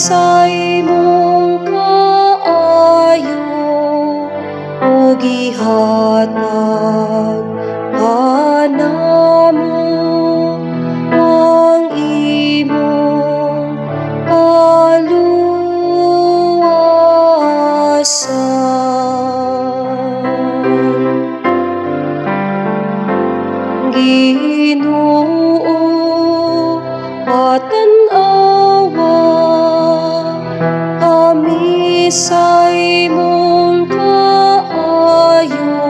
sa imong kaayo ug ihatag kanamo ang imong kaluwasan. Ginoo, patan-awa kami sa imong kaayo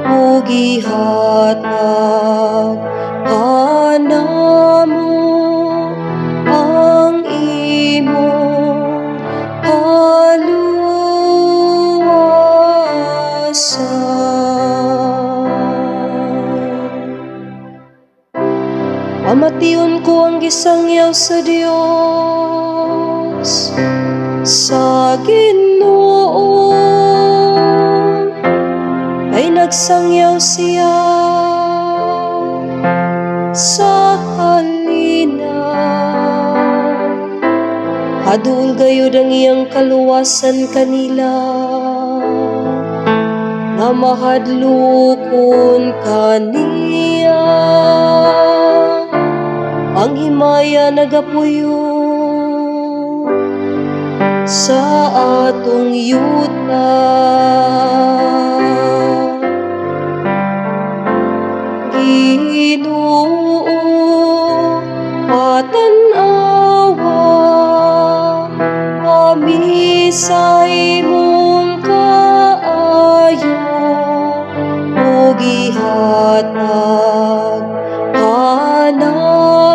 ug ihatag kanamo ang imong kaluwasan. Pamation ko ang gisangyaw sa Dios, sa Ginoo ay nagsangyaw siya sa halina. Hadul gayud ang iyang kaluwasan kanila, nga mahadlokon kaniya. Ang himaya nagapuyo sa atong yuta. Ginoo, patan-awa kami sa imong kaayo ug ihatag kanamo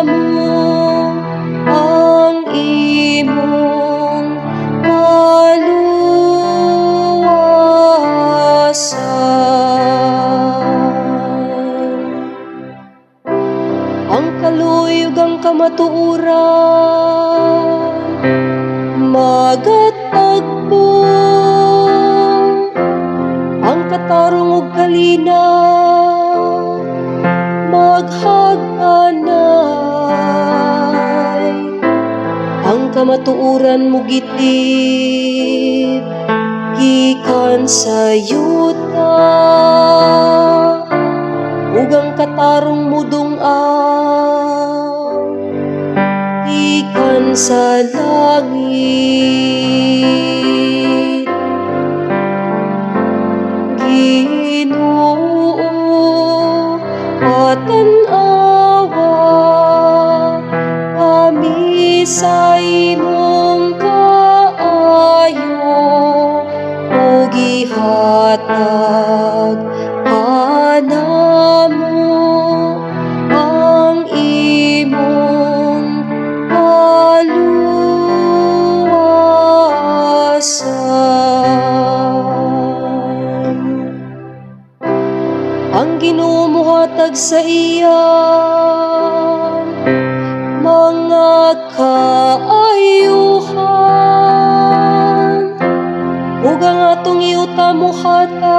ang imong kaluwasan. Ang kaluyog ang kamatuoran magatagpo, ang katarong ug kalinaw maghagdanay. Ang kamatuoran mo gitib gikan sa yuta, ug ang katarong mo dung-aw gikan sa langit. Ginoo, patan-awa kami sa imong kaayo ug ihatag kanamo ang imong kaluwasan. Ang Ginoo mohatag sa iya mga kaayuhan, ug ang atong yuta mohatag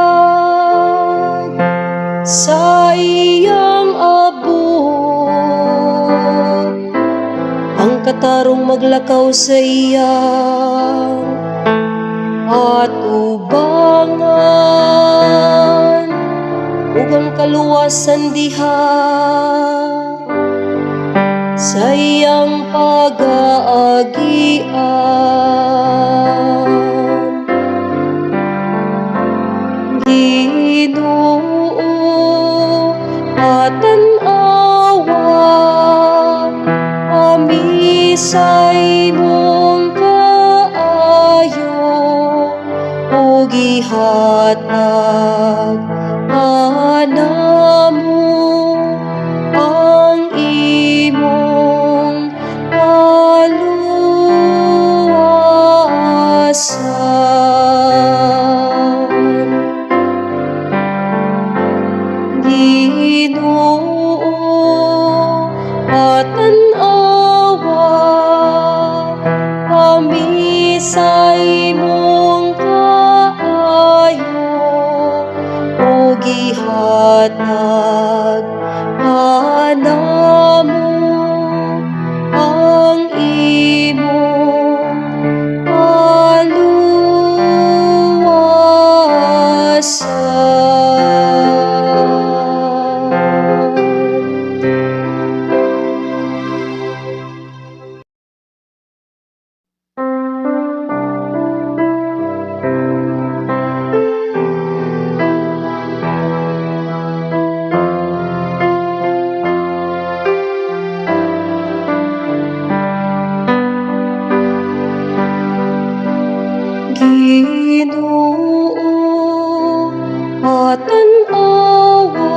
sa iyang abot. Ang katarong maglakaw sa iyang atubangan, ug ang kaluwasan diha sa iyang pag-aagian. Ginoo, patan-awa kami sa imong kaayo ug ihatag kanamo ang imong kaluwasan. Ginoo, patan-awa kami sa imong kaayo ug ihatag kanamo ang imong Ginoo, patan-awa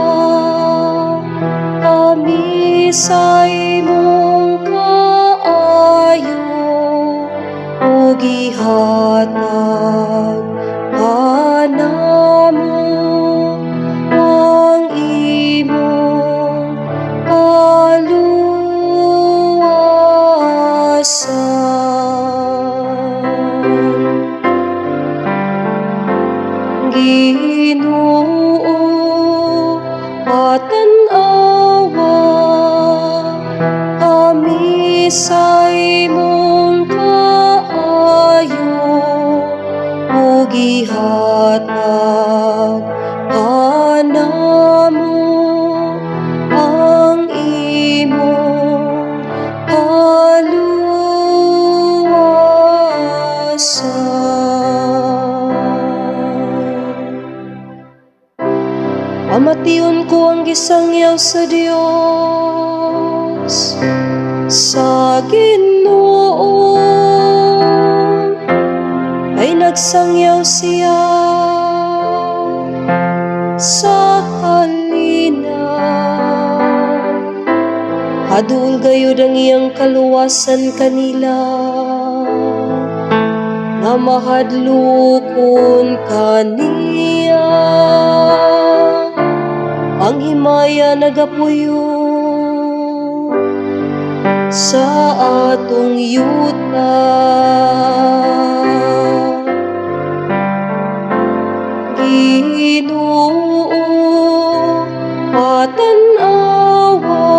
kami sa imong kaayo, ug ihatag kanamo ang imong kaluwasan. Ginoo, patan-awa kami sa imong kaayo, ug ihatag kanamo ang imong kaluwasan. Pamation ko ang gisangyaw sa Dios, sa Ginoo ay nagsangyaw siya sa halina. Hadul gayud ang iyang kaluwasan kanila, nga mahadlokon kaniya. Ang himaya nagapuyo sa atong yuta. Ginoo, patan-awa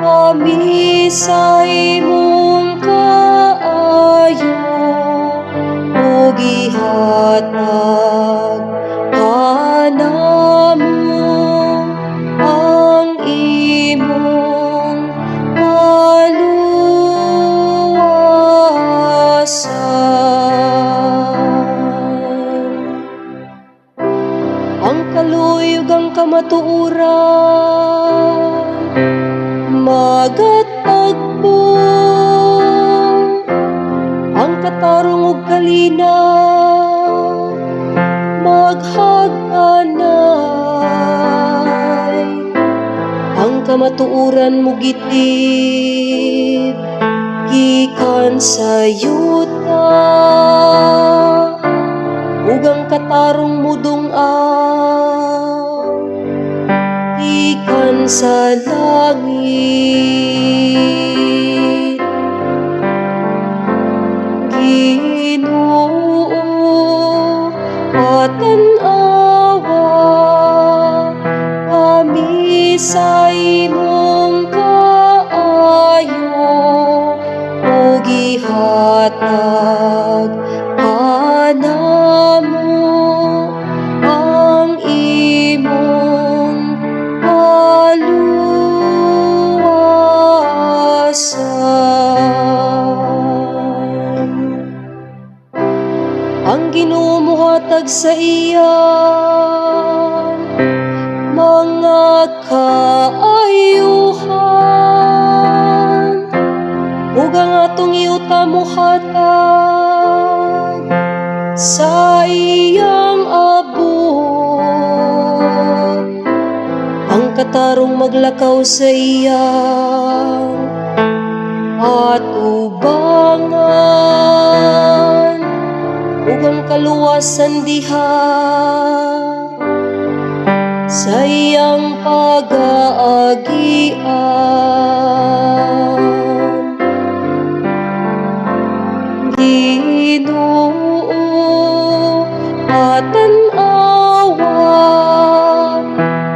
kami sa imong kaayo, ug ihatag kanamo ang imong kaluwasan. Ang kaluyog ang kamatuoran magatagbo, ang katarong ug kalinaw maghagdanay. Ang kamatuoran mo gitid gikan sa yuta, ug ang katarong mo dung-aw gikan sa langit. Ginoo, patan-awa kami sa imong kaayo, ug ihatag kanamo ang imong kaluwasan. Ang Ginoo mohatag sa iyan mga kaayuhan, ug ang atong yuta mohatag sa iyang abot. Ang katarong maglakaw sa iyang atubangan, ug ang kaluwasan diha sa iyang pag-aagian. Ginoo, patan-awa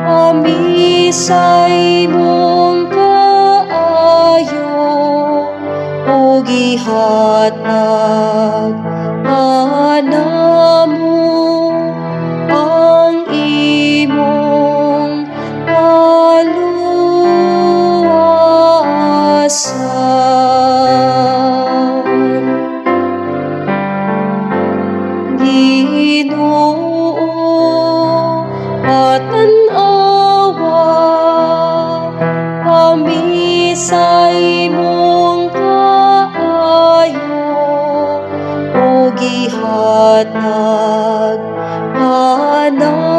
kami sa imong kaayo, ug ihatag kanamo ang imong kaluwasan. Ginoo, patan-awa kami sa imong kaayo, ug hatag, anak.